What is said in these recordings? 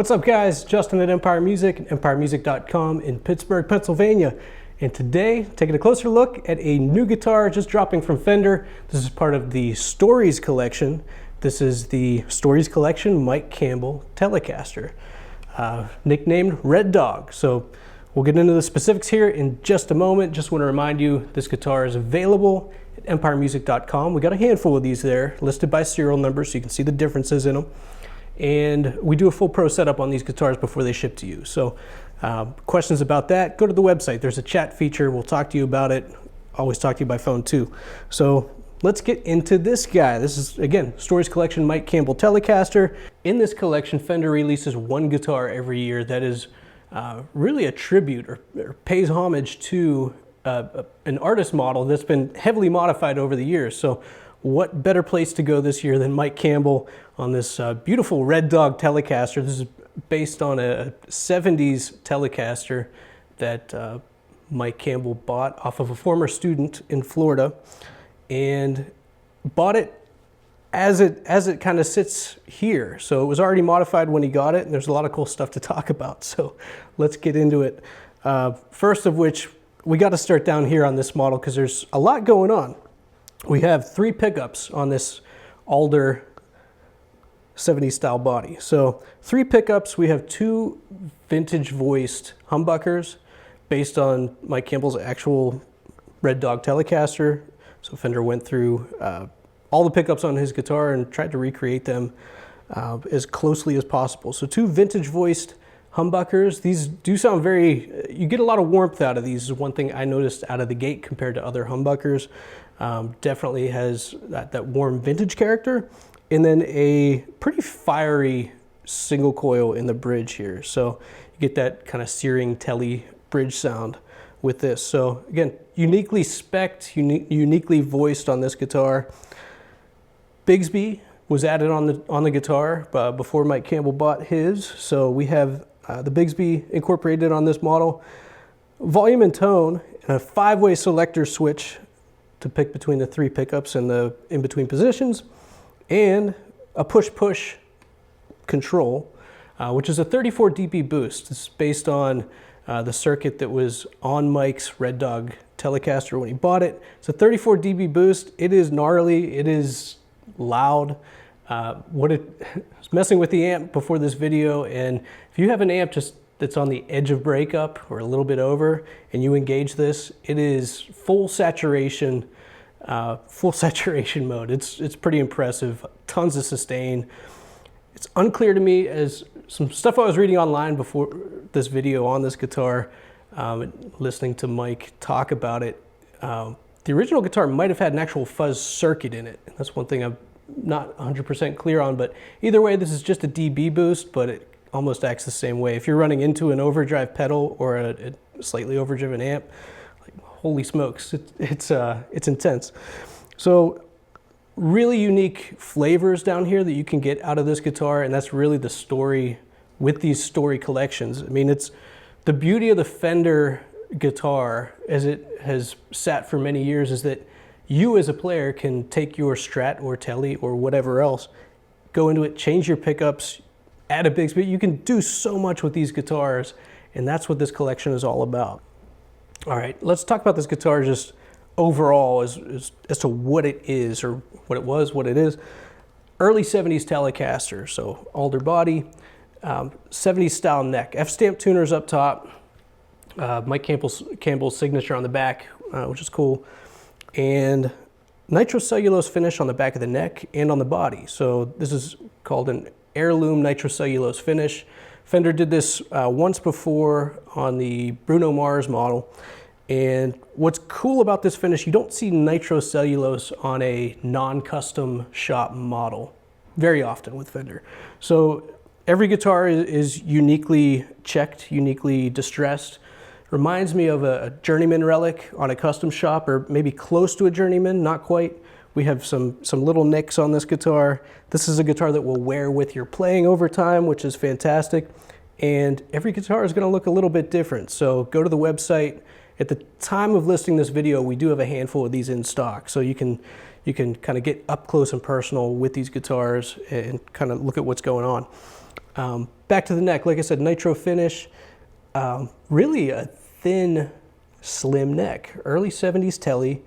What's up guys, Justin at Empire Music, empiremusic.com in Pittsburgh, Pennsylvania. And today, taking a closer look at a new guitar just dropping from Fender. This is part of the Stories collection. This is the Stories collection Mike Campbell Telecaster, nicknamed Red Dog. So we'll get into the specifics here in just a moment. Just want to remind you, this guitar is available at empiremusic.com. We got a handful of these there, listed by serial number, so you can see the differences in them. And we do a full pro setup on these guitars before they ship to you. So questions about that, go to the website. There's a chat feature. We'll talk to you about it. Always talk to you by phone too. So let's get into this guy. This is, again, Stories Collection Mike Campbell Telecaster. In this collection, Fender releases one guitar every year that is really a tribute or pays homage to an artist model that's been heavily modified over the years. So what better place to go this year than Mike Campbell on this beautiful Red Dog Telecaster. This is based on a 70s Telecaster that Mike Campbell bought off of a former student in Florida, and bought it as it kind of sits here. So it was already modified when he got it, and there's a lot of cool stuff to talk about. So let's get into it. First of which, we got to start down here on this model because there's a lot going on. We have 3 pickups on this Alder 70s style body. So 3 pickups. We have 2 vintage voiced humbuckers based on Mike Campbell's actual Red Dog Telecaster. So Fender went through all the pickups on his guitar and tried to recreate them as closely as possible. So 2 vintage voiced humbuckers. These do sound very, you get a lot of warmth out of these, is one thing I noticed out of the gate compared to other humbuckers. Definitely has that warm vintage character, and then a pretty fiery single coil in the bridge here. So you get that kind of searing telly bridge sound with this. So again, uniquely spec'd, uniquely voiced on this guitar. Bigsby was added on the guitar before Mike Campbell bought his. So we have the Bigsby incorporated on this model. Volume and tone, and a 5-way selector switch to pick between the 3 pickups and the in-between positions, and a push-push control, which is a 34 dB boost. It's based on the circuit that was on Mike's Red Dog Telecaster when he bought it. It's a 34 dB boost. It is gnarly. It is loud. I was messing with the amp before this video, and if you have an amp that's on the edge of breakup or a little bit over, and you engage this, it is full saturation mode. It's pretty impressive. Tons of sustain. It's unclear to me, as some stuff I was reading online before this video on this guitar, listening to Mike talk about it. The original guitar might have had an actual fuzz circuit in it. And that's one thing I'm not 100% clear on, but either way, this is just a dB boost, but it almost acts the same way. If you're running into an overdrive pedal or a slightly overdriven amp, like, holy smokes, it's intense. So really unique flavors down here that you can get out of this guitar, and that's really the story with these Story collections. I mean, it's the beauty of the Fender guitar, as it has sat for many years, is that you as a player can take your Strat or Tele or whatever else, go into it, change your pickups, add a Bigsby. You can do so much with these guitars, and that's what this collection is all about. All right, let's talk about this guitar just overall as to what it is, or what it was, what it is. Early 70s Telecaster, so Alder body, 70s style neck, F-stamp tuners up top, Mike Campbell's signature on the back, which is cool, and nitrocellulose finish on the back of the neck and on the body. So this is called an Heirloom nitrocellulose finish. Fender did this once before on the Bruno Mars model. And what's cool about this finish, you don't see nitrocellulose on a non-custom shop model very often with Fender. So every guitar is uniquely checked, uniquely distressed. Reminds me of a journeyman relic on a custom shop, or maybe close to a journeyman, not quite. We have some little nicks on this guitar. This is a guitar that will wear with your playing over time, which is fantastic. And every guitar is going to look a little bit different. So go to the website. At the time of listing this video, we do have a handful of these in stock. So you can kind of get up close and personal with these guitars and kind of look at what's going on. Back to the neck, like I said, nitro finish. Really a thin, slim neck. Early 70s Tele.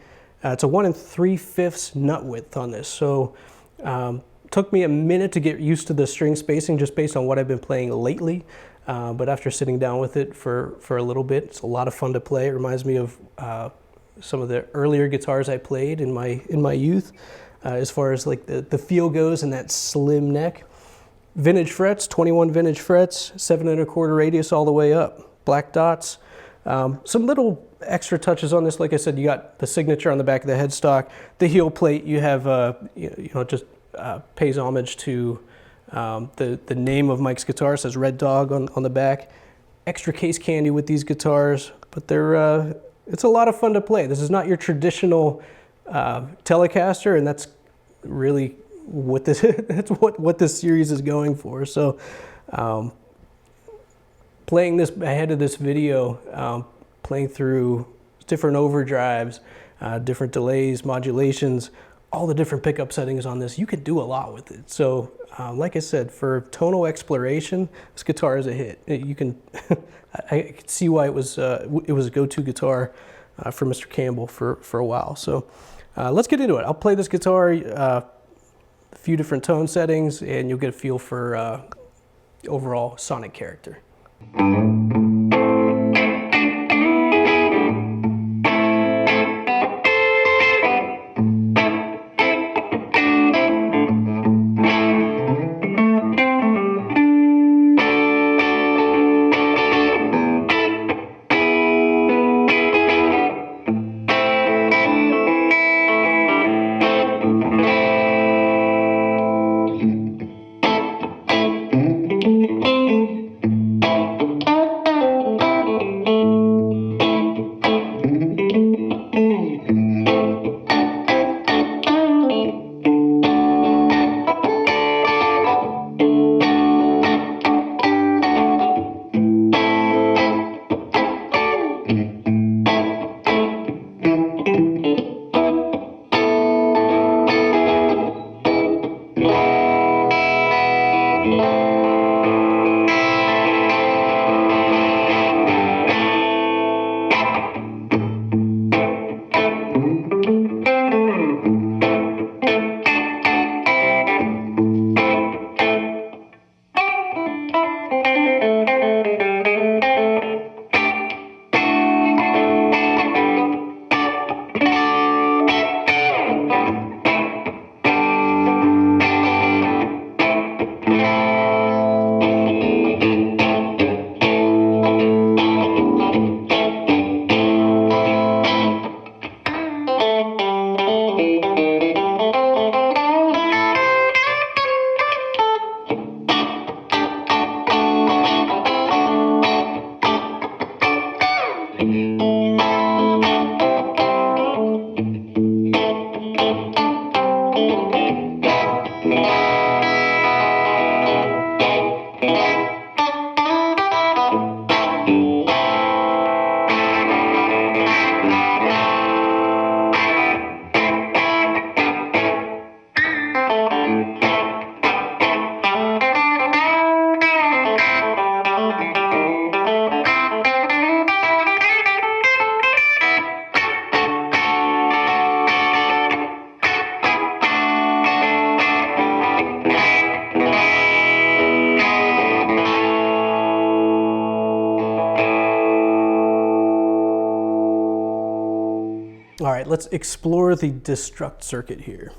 It's a 1 3/5 nut width on this. So took me a minute to get used to the string spacing just based on what I've been playing lately. But after sitting down with it for a little bit, it's a lot of fun to play. It reminds me of some of the earlier guitars I played in my youth, as far as like the feel goes and that slim neck. Vintage frets, 21 vintage frets, 7 1/4 radius all the way up. Black dots. Some little extra touches on this. Like I said, you got the signature on the back of the headstock. The heel plate, you have just pays homage to the name of Mike's guitar. It says Red Dog on the back. Extra case candy with these guitars, but they're it's a lot of fun to play. This is not your traditional Telecaster, and that's really what this that's what this series is going for. So playing this ahead of this video, playing through different overdrives, different delays, modulations, all the different pickup settings on this, you can do a lot with it. So like I said, for tonal exploration, this guitar is a hit. You can I could see why it was a go-to guitar for Mr. Campbell for a while. So let's get into it. I'll play this guitar a few different tone settings, and you'll get a feel for overall sonic character. All right, let's explore the Destruct circuit here.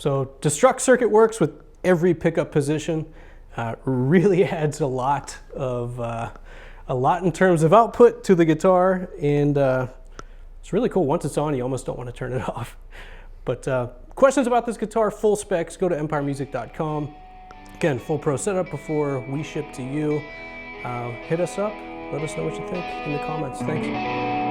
So Destruct circuit works with every pickup position. Really adds a lot in terms of output to the guitar, and it's really cool. Once it's on, you almost don't want to turn it off. But questions about this guitar, full specs, go to empiremusic.com. Again, full pro setup before we ship to you. Hit us up. Let us know what you think in the comments. Thanks.